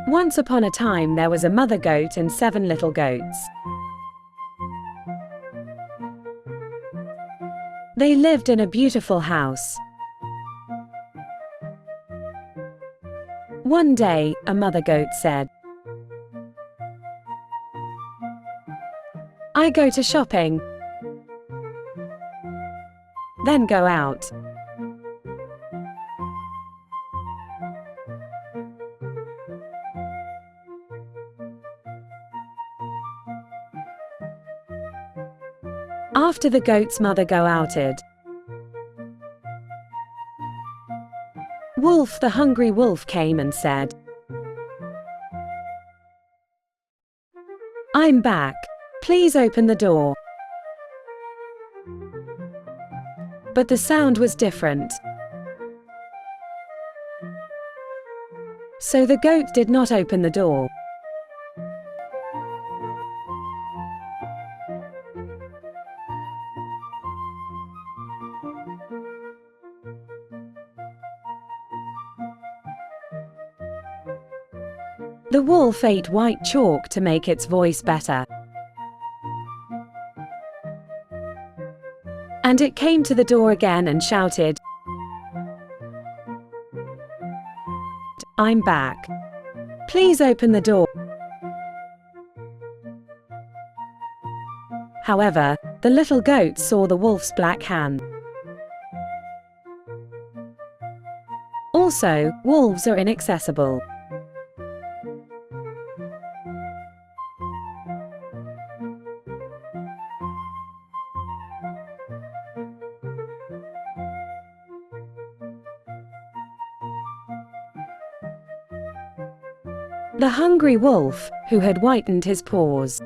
Once upon a time there was a mother goat and 7 little goats. They lived in a beautiful house. One day, a mother goat said, "I go to shopping, then go out." After the goat's mother go outed, Wolf, the hungry wolf, came and said, "I'm back. Please open the door." But the sound was different. So the goat did not open the door. The wolf ate white chalk to make its voice better. And it came to the door again and shouted, "I'm back. Please open the door." However, the little goat saw the wolf's black hand. Also, wolves are inaccessible. The hungry wolf, who had whitened his paws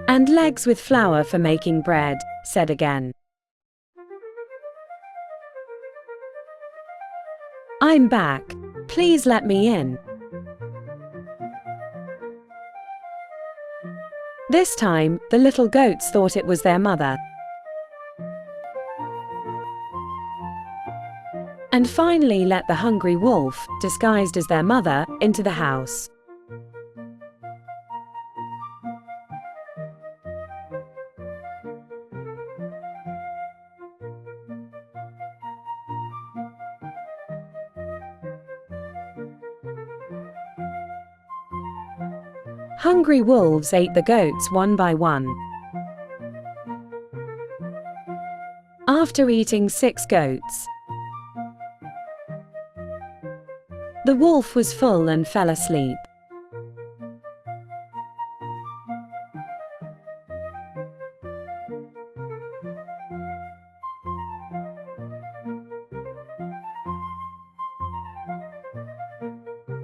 and legs with flour for making bread, said again, "I'm back. Please let me in." This time, the little goats thought it was their mother, and finally let the hungry wolf, disguised as their mother, into the house. Hungry wolves ate the goats one by one. After eating 6 goats, the wolf was full and fell asleep.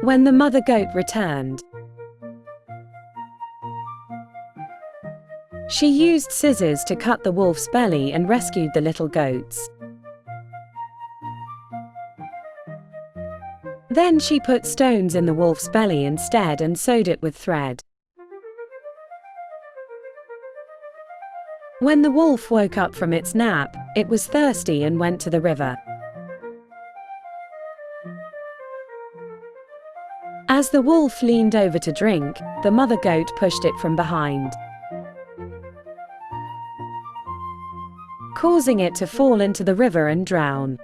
When the mother goat returned, she used scissors to cut the wolf's belly and rescued the little goats. Then she put stones in the wolf's belly instead and sewed it with thread. When the wolf woke up from its nap, it was thirsty and went to the river. As the wolf leaned over to drink, the mother goat pushed it from behind, causing it to fall into the river and drown.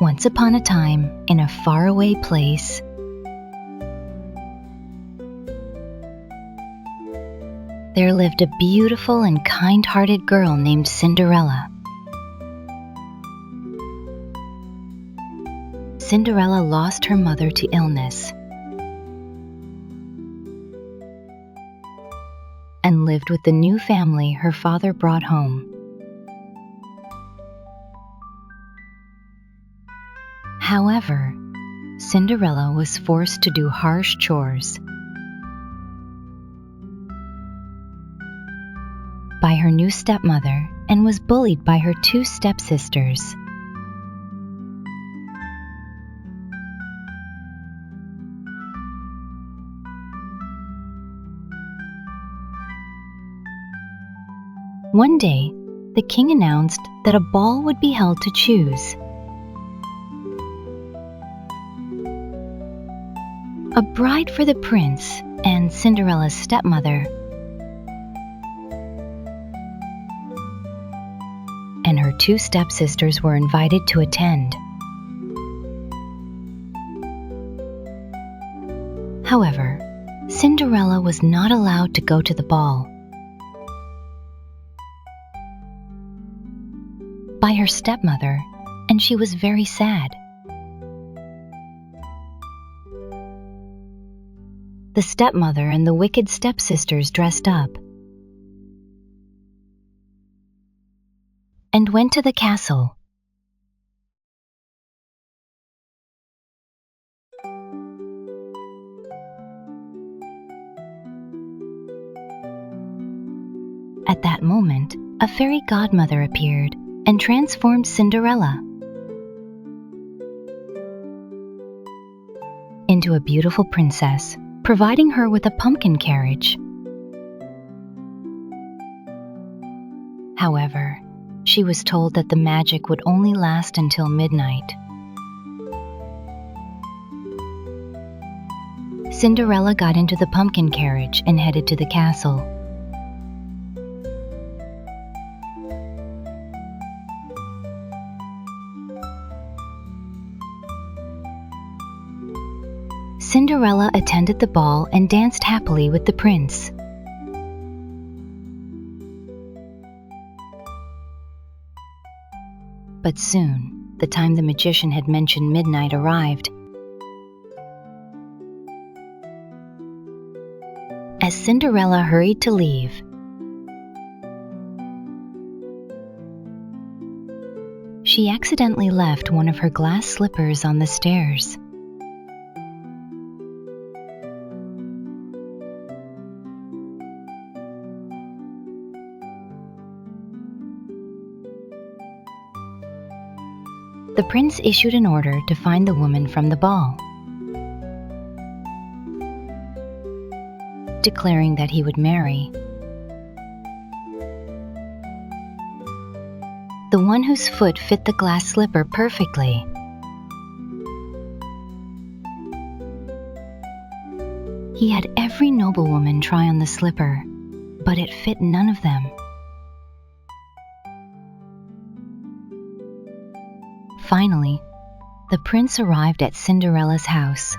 Once upon a time, in a faraway place, there lived a beautiful and kind-hearted girl named Cinderella. Cinderella lost her mother to illness and lived with the new family her father brought home. However, Cinderella was forced to do harsh chores by her new stepmother and was bullied by her two stepsisters. One day, the king announced that a ball would be held to choose a bride for the prince and Cinderella's stepmother, and her two stepsisters were invited to attend. However, Cinderella was not allowed to go to the ball by her stepmother, and she was very sad. The stepmother and the wicked stepsisters dressed up and went to the castle. At that moment, a fairy godmother appeared and transformed Cinderella into a beautiful princess, providing her with a pumpkin carriage. However, she was told that the magic would only last until midnight. Cinderella got into the pumpkin carriage and headed to the castle. Cinderella attended the ball and danced happily with the prince. But soon, the time the magician had mentioned midnight arrived. As Cinderella hurried to leave, she accidentally left one of her glass slippers on the stairs. The prince issued an order to find the woman from the ball, declaring that he would marry the one whose foot fit the glass slipper perfectly. He had every noblewoman try on the slipper, but it fit none of them. Finally, the prince arrived at Cinderella's house.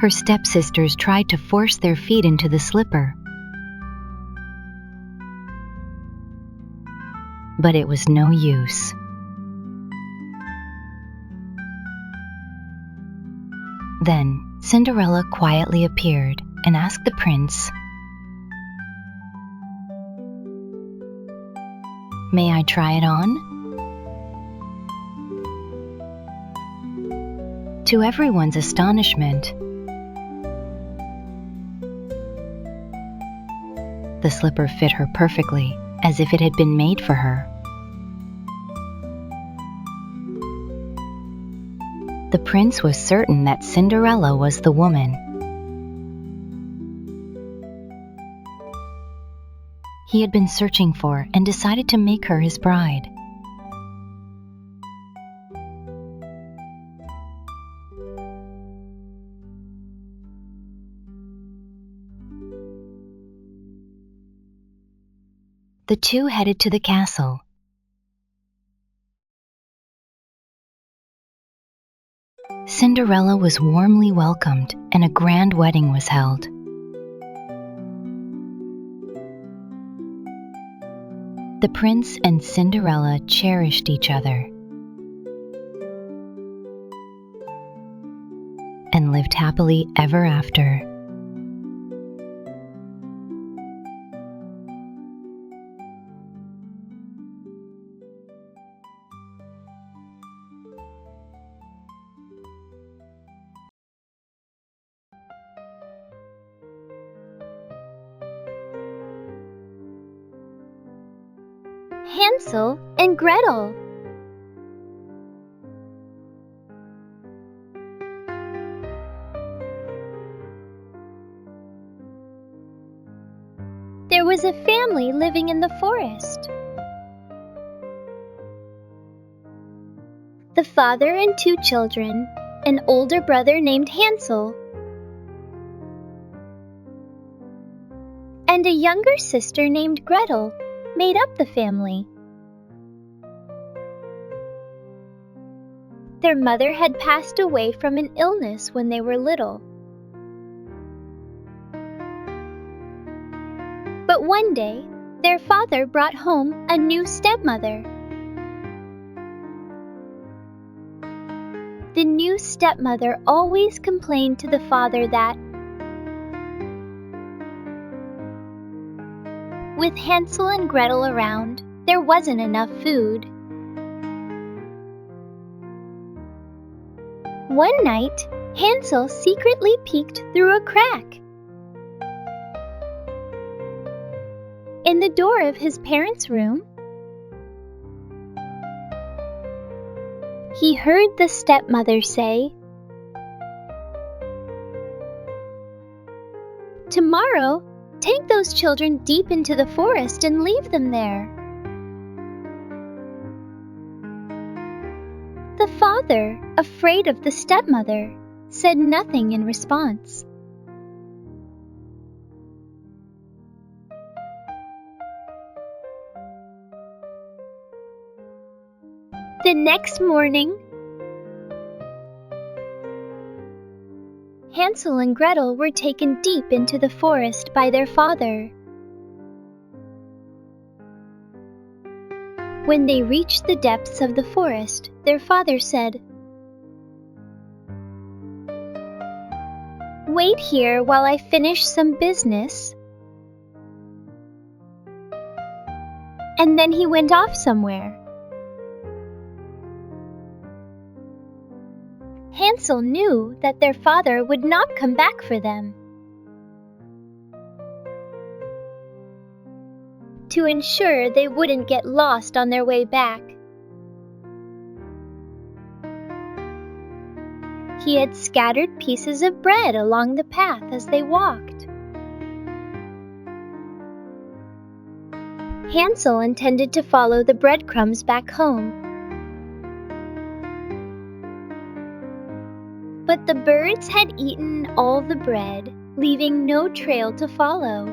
Her stepsisters tried to force their feet into the slipper, but it was no use. Then Cinderella quietly appeared and asked the prince, "May I try it on?" To everyone's astonishment, the slipper fit her perfectly, as if it had been made for her. The prince was certain that Cinderella was the woman. He had been searching for and decided to make her his bride. The two headed to the castle. Cinderella was warmly welcomed and a grand wedding was held. The prince and Cinderella cherished each other and lived happily ever after. Hansel and Gretel. There was a family living in the forest. The father and 2 children, an older brother named Hansel, and a younger sister named Gretel made up the family. Their mother had passed away from an illness when they were little. But one day, their father brought home a new stepmother. The new stepmother always complained to the father that, with Hansel and Gretel around, there wasn't enough food. One night, Hansel secretly peeked through a crack in the door of his parents' room. He heard the stepmother say, "Tomorrow, take those children deep into the forest and leave them there." The father, afraid of the stepmother, said nothing in response. The next morning, Hansel and Gretel were taken deep into the forest by their father. When they reached the depths of the forest, their father said, "Wait here while I finish some business." And then he went off somewhere. Hansel knew that their father would not come back for them. To ensure they wouldn't get lost on their way back, he had scattered pieces of bread along the path as they walked. Hansel intended to follow the breadcrumbs back home, but the birds had eaten all the bread, leaving no trail to follow.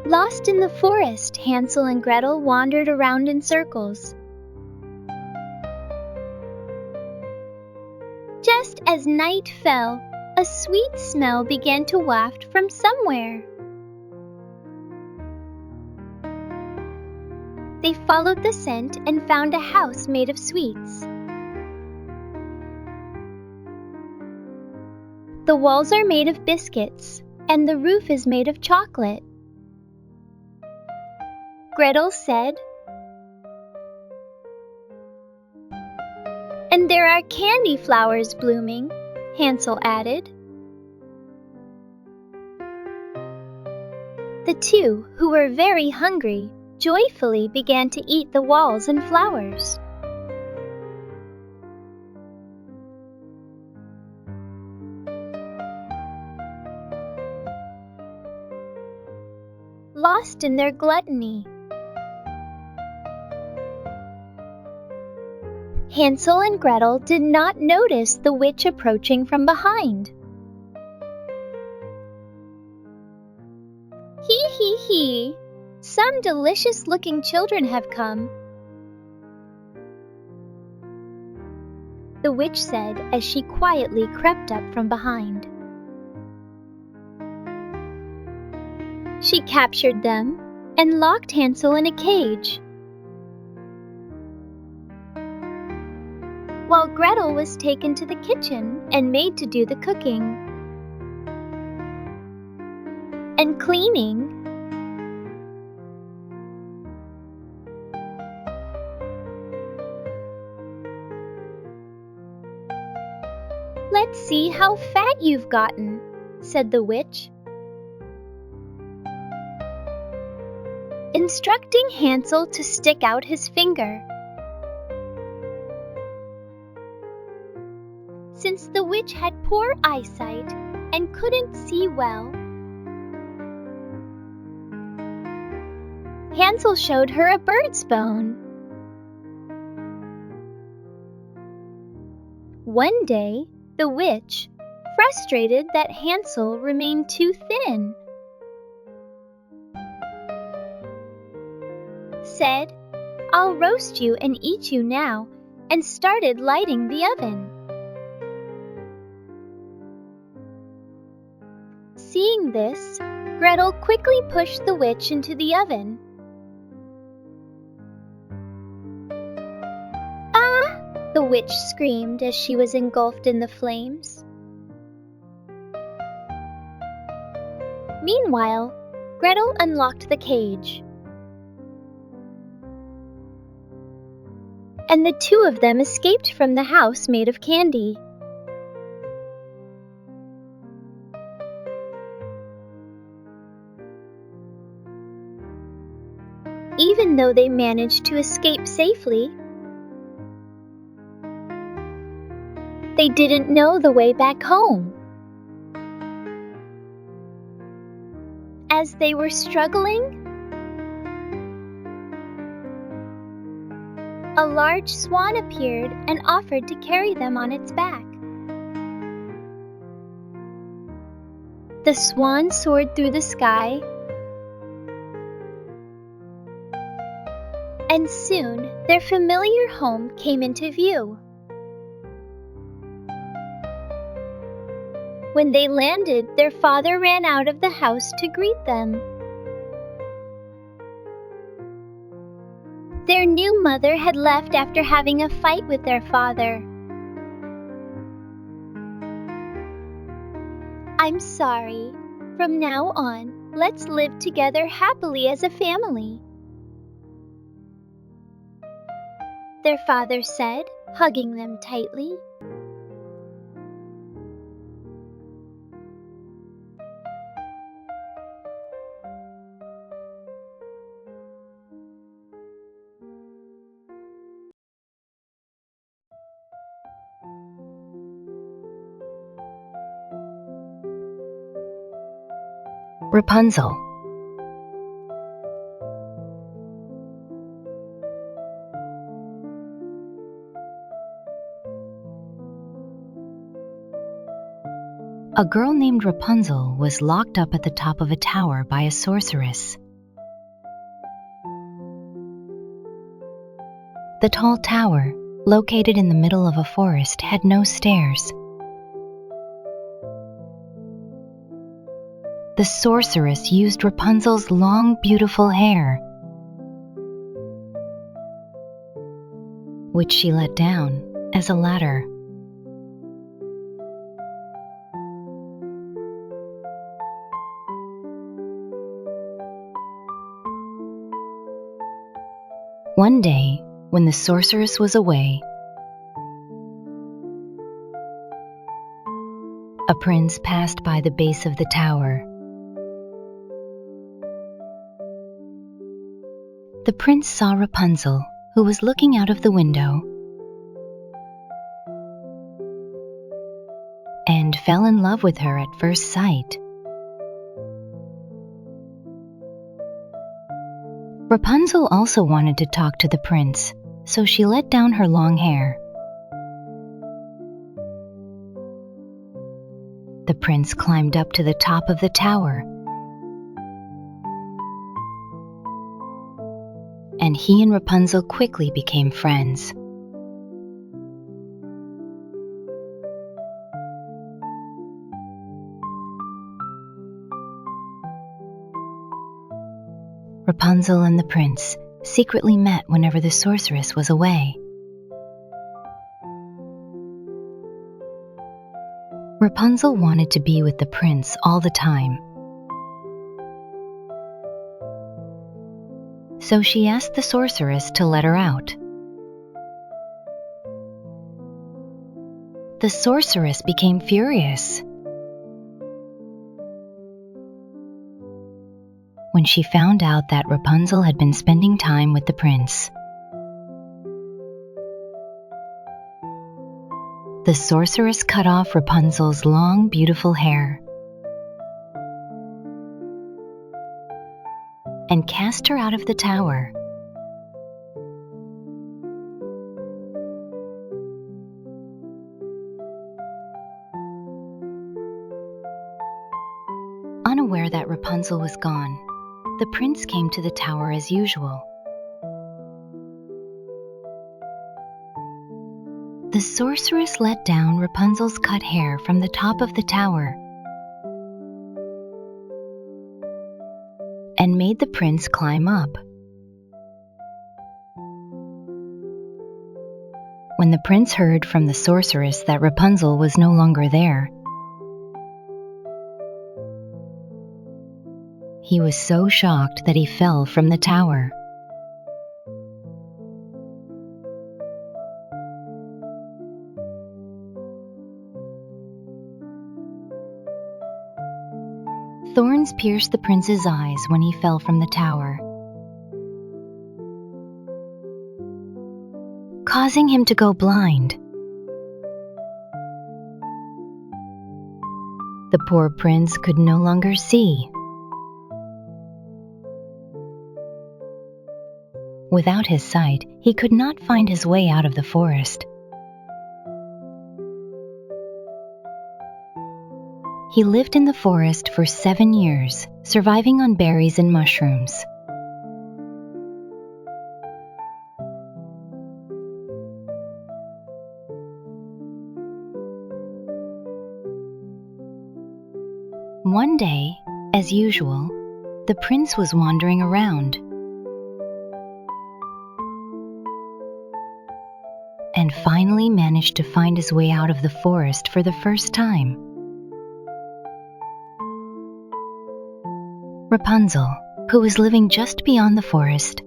Lost in the forest, Hansel and Gretel wandered around in circles. Just as night fell, a sweet smell began to waft from somewhere. They followed the scent and found a house made of sweets. The walls are made of biscuits, and the roof is made of chocolate. Gretel said, "And there are candy flowers blooming," Hansel added. The two, who were very hungry, joyfully began to eat the walls and flowers. Lost in their gluttony, Hansel and Gretel did not notice the witch approaching from behind. "Hee hee hee! Some delicious-looking children have come. the witch said as she quietly crept up from behind. She captured them and locked Hansel in a cage. While Gretel was taken to the kitchen and made to do the cooking and cleaning. "Let's see how fat you've gotten," said the witch, instructing Hansel to stick out his finger. Since the witch had poor eyesight and couldn't see well, Hansel showed her a bird's bone. One day, the witch, frustrated that Hansel remained too thin, said, "I'll roast you and eat you now," and started lighting the oven. Seeing this, Gretel quickly pushed the witch into the oven. "Ah!" the witch screamed as she was engulfed in the flames. Meanwhile, Gretel unlocked the cage, and the two of them escaped from the house made of candy. Even though they managed to escape safely, they didn't know the way back home. As they were struggling, a large swan appeared and offered to carry them on its back. The swan soared through the sky, and soon their familiar home came into view. When they landed, their father ran out of the house to greet them. Their new mother had left after having a fight with their father. "I'm sorry. From now on, let's live together happily as a family," their father said, hugging them tightly. Rapunzel. A girl named Rapunzel was locked up at the top of a tower by a sorceress. The tall tower, located in the middle of a forest, had no stairs. The sorceress used Rapunzel's long, beautiful hair, which she let down as a ladder. One day, when the sorceress was away, a prince passed by the base of the tower. The prince saw Rapunzel, who was looking out of the window, and fell in love with her at first sight. Rapunzel also wanted to talk to the prince, so she let down her long hair. The prince climbed up to the top of the tower, and he and Rapunzel quickly became friends. Rapunzel and the prince secretly met whenever the sorceress was away. Rapunzel wanted to be with the prince all the time. So she asked the sorceress to let her out. The sorceress became furious when she found out that Rapunzel had been spending time with the prince. The sorceress cut off Rapunzel's long, beautiful hair and cast her out of the tower. Unaware that Rapunzel was gone, the prince came to the tower as usual. The sorceress let down Rapunzel's cut hair from the top of the tower and made the prince climb up. When the prince heard from the sorceress that Rapunzel was no longer there, he was so shocked that he fell from the tower. Thorns pierced the prince's eyes when he fell from the tower, causing him to go blind. The poor prince could no longer see. Without his sight, he could not find his way out of the forest. He lived in the forest for 7 years, surviving on berries and mushrooms. One day, as usual, the prince was wandering around and finally managed to find his way out of the forest for the first time. Rapunzel, who was living just beyond the forest,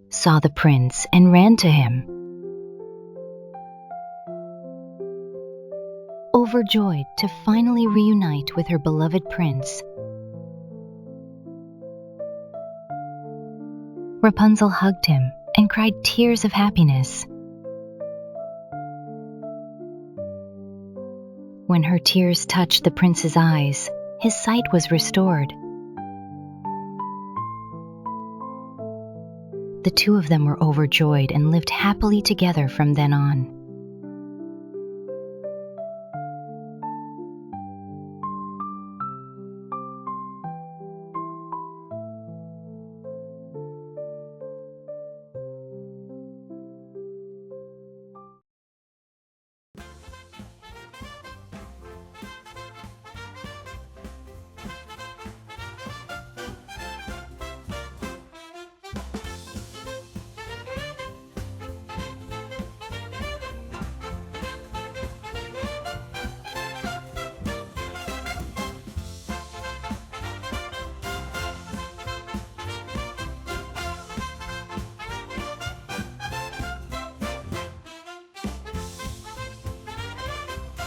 saw the prince and ran to him. Overjoyed to finally reunite with her beloved prince, Rapunzel hugged him and cried tears of happiness. When her tears touched the prince's eyes, his sight was restored. The two of them were overjoyed and lived happily together from then on.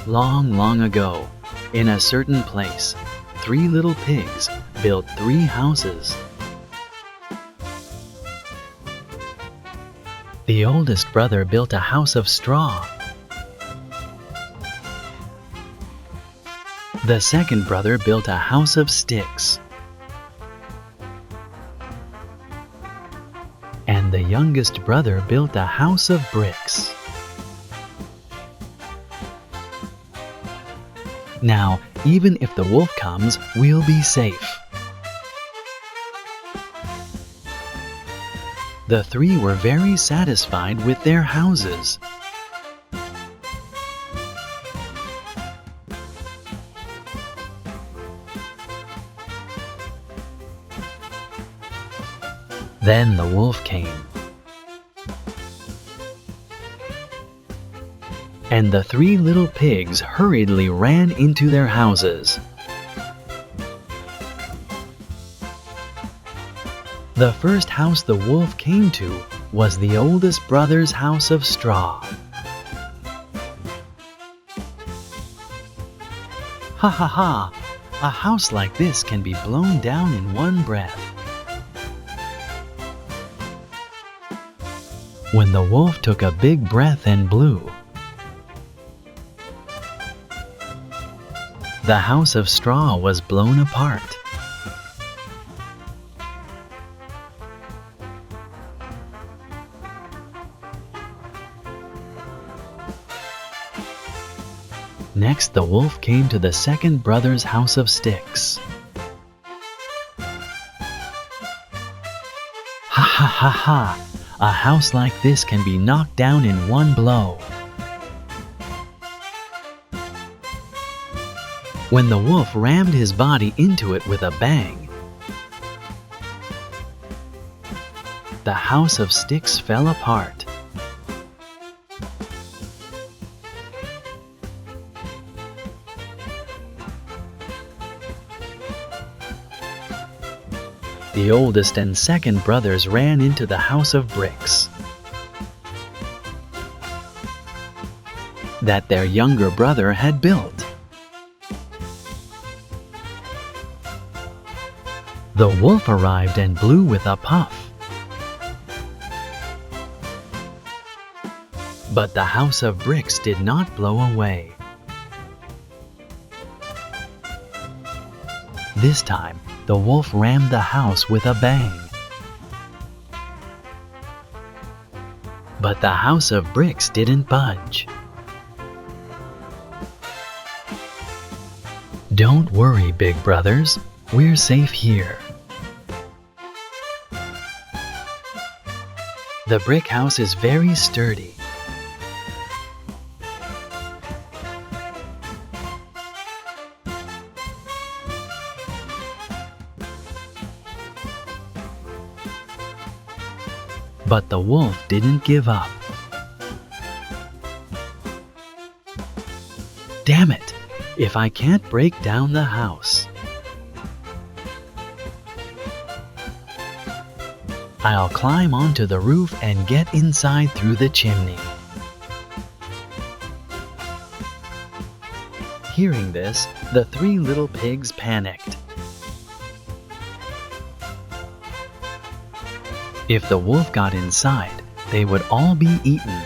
Long, long ago, in a certain place, 3 little pigs built 3 houses. The oldest brother built a house of straw. The second brother built a house of sticks. And the youngest brother built a house of bricks. Now, even if the wolf comes, we'll be safe. The 3 were very satisfied with their houses. Then the wolf came, and the three little pigs hurriedly ran into their houses. The first house the wolf came to was the oldest brother's house of straw. Ha ha ha! A house like this can be blown down in one breath. When the wolf took a big breath and blew, the house of straw was blown apart. Next, the wolf came to the second brother's house of sticks. Ha ha ha ha! A house like this can be knocked down in one blow. When the wolf rammed his body into it with a bang, the house of sticks fell apart. The oldest and second brothers ran into the house of bricks that their younger brother had built. The wolf arrived and blew with a puff. But the house of bricks did not blow away. This time, the wolf rammed the house with a bang. But the house of bricks didn't budge. Don't worry, big brothers, we're safe here. The brick house is very sturdy. But the wolf didn't give up. Damn it! If I can't break down the house, I'll climb onto the roof and get inside through the chimney. Hearing this, the three little pigs panicked. If the wolf got inside, they would all be eaten.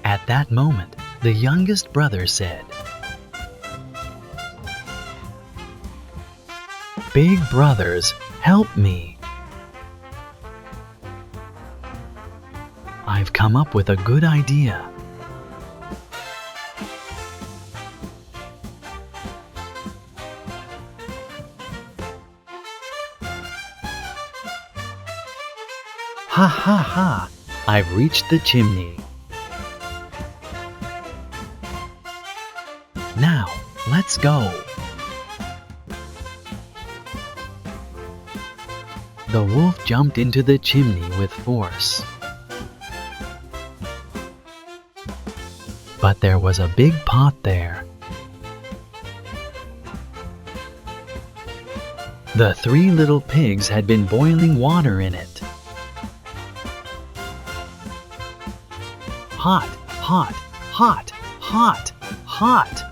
At that moment, the youngest brother said, "Big brothers, help me. I've come up with a good idea." Ha ha ha! I've reached the chimney. Now, let's go. The wolf jumped into the chimney with force. But there was a big pot there. The three little pigs had been boiling water in it. Hot, hot, hot, hot, hot.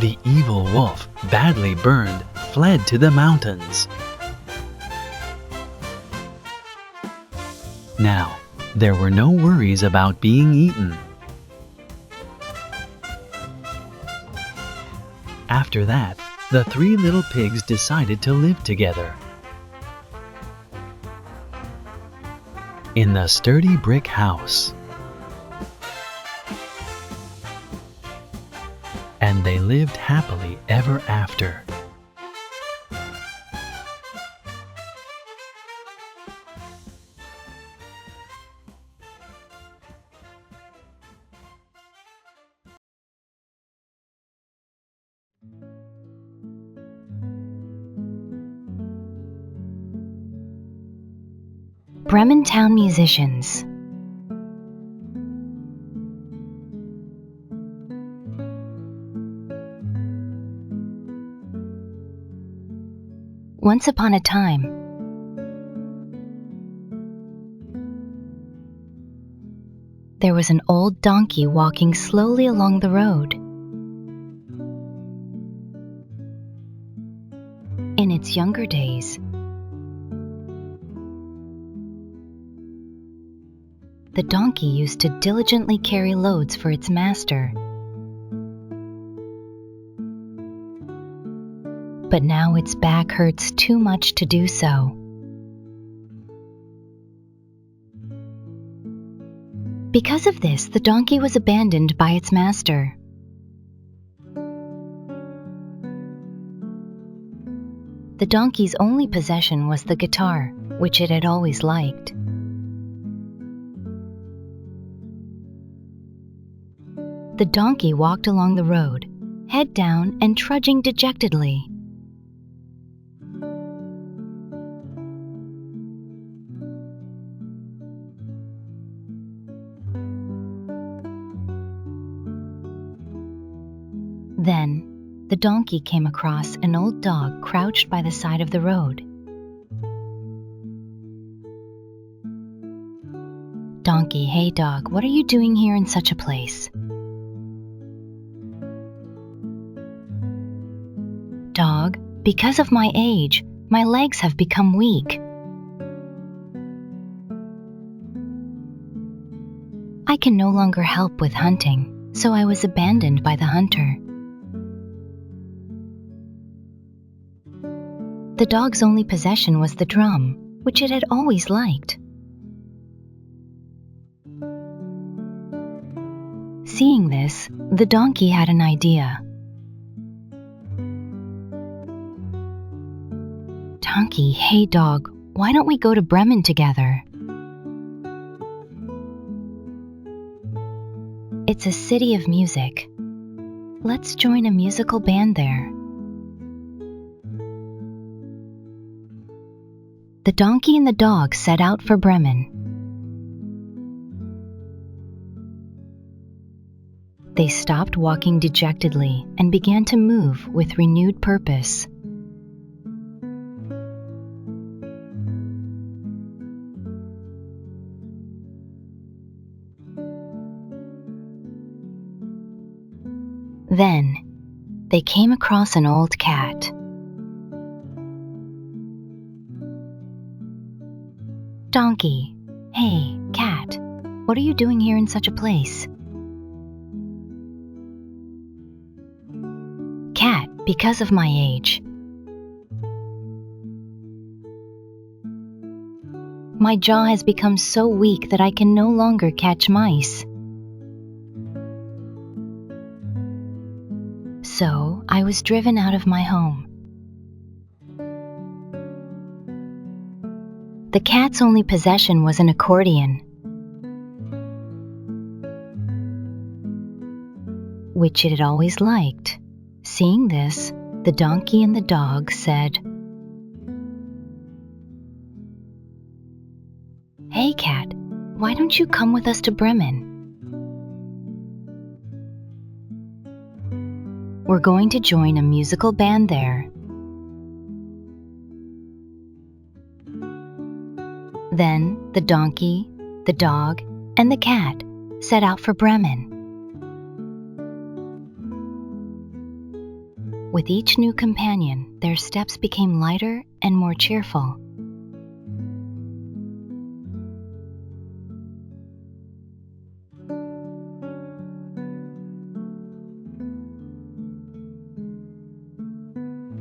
The evil wolf, badly burned, fled to the mountains. Now, there were no worries about being eaten. After that, the three little pigs decided to live together. In the sturdy brick house. And they lived happily ever after. Bremen Town Musicians. Once upon a time, there was an old donkey walking slowly along the road. In its younger days, the donkey used to diligently carry loads for its master. But now its back hurts too much to do so. Because of this, the donkey was abandoned by its master. The donkey's only possession was the guitar, which it had always liked. The donkey walked along the road, head down and trudging dejectedly. Then, the donkey came across an old dog crouched by the side of the road. "Donkey, hey dog, what are you doing here in such a place?" "Dog, because of my age, my legs have become weak. I can no longer help with hunting, so I was abandoned by the hunter." The dog's only possession was the drum, which it had always liked. Seeing this, the donkey had an idea. "Donkey, hey dog, why don't we go to Bremen together? It's a city of music. Let's join a musical band there." The donkey and the dog set out for Bremen. They stopped walking dejectedly and began to move with renewed purpose. Then, they came across an old cat. "Donkey, hey, cat, what are you doing here in such a place?" "Cat, because of my age. My jaw has become so weak that I can no longer catch mice. So, I was driven out of my home. The cat's only possession was an accordion, which it had always liked. Seeing this, the donkey and the dog said, "Hey cat, why don't you come with us to Bremen? We're going to join a musical band there." Then the donkey, the dog, and the cat set out for Bremen. With each new companion, their steps became lighter and more cheerful.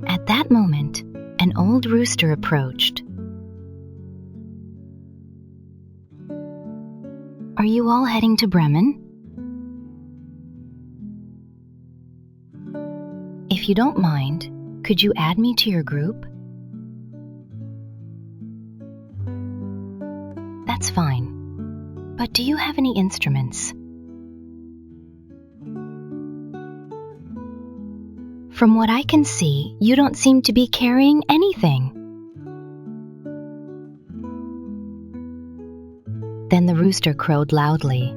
At that moment, an old rooster approached. "Are you all heading to Bremen? If you don't mind, could you add me to your group?" "That's fine. But do you have any instruments?" "From what I can see, you don't seem to be carrying anything." rooster crowed loudly.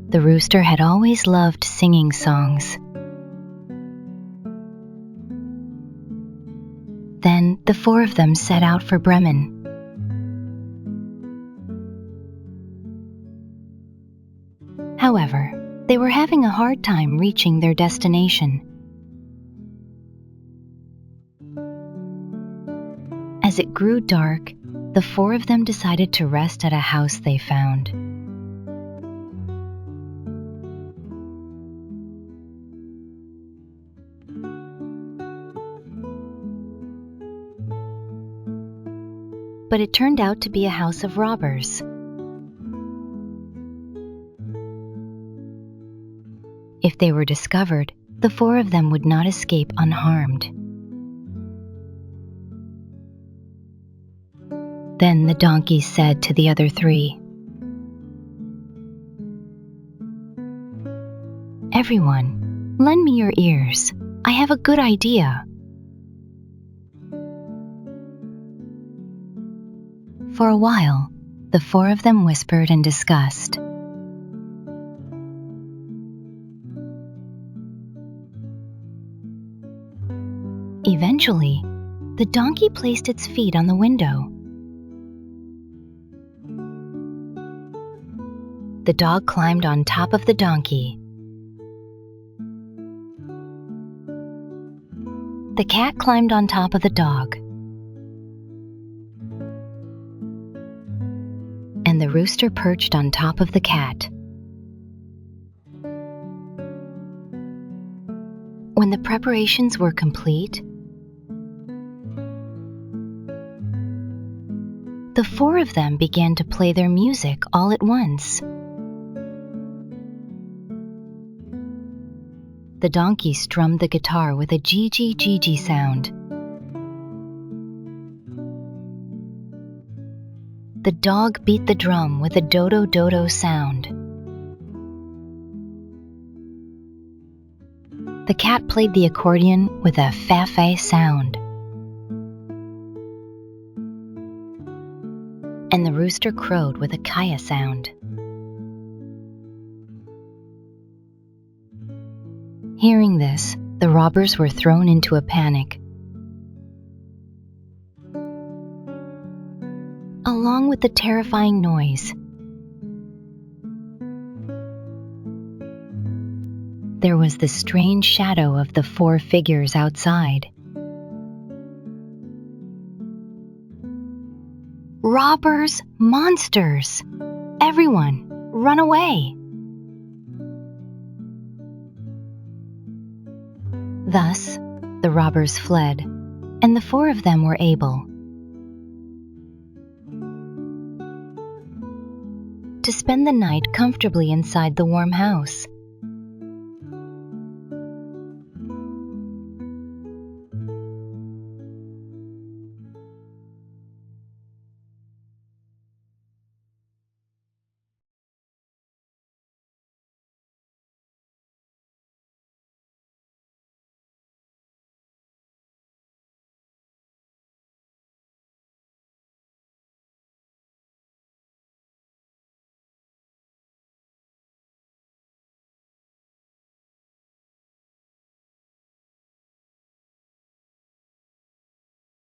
The rooster had always loved singing songs. Then the four of them set out for Bremen. However, they were having a hard time reaching their destination. As it grew dark, the four of them decided to rest at a house they found. But it turned out to be a house of robbers. If they were discovered, the four of them would not escape unharmed. Then the donkey said to the other three, "Everyone, lend me your ears. I have a good idea." For a while, the four of them whispered and discussed. Eventually, the donkey placed its feet on the window. The dog climbed on top of the donkey. The cat climbed on top of the dog. And the rooster perched on top of the cat. When the preparations were complete, the four of them began to play their music all at once. The donkey strummed the guitar with a gee-gee-gee-gee sound. The dog beat the drum with a dodo-dodo sound. The cat played the accordion with a fa-fa sound. And the rooster crowed with a kaya sound. Hearing this, the robbers were thrown into a panic. Along with the terrifying noise, there was the strange shadow of the four figures outside. "Robbers! Monsters! Everyone, run away!" Thus, the robbers fled, and the four of them were able to spend the night comfortably inside the warm house.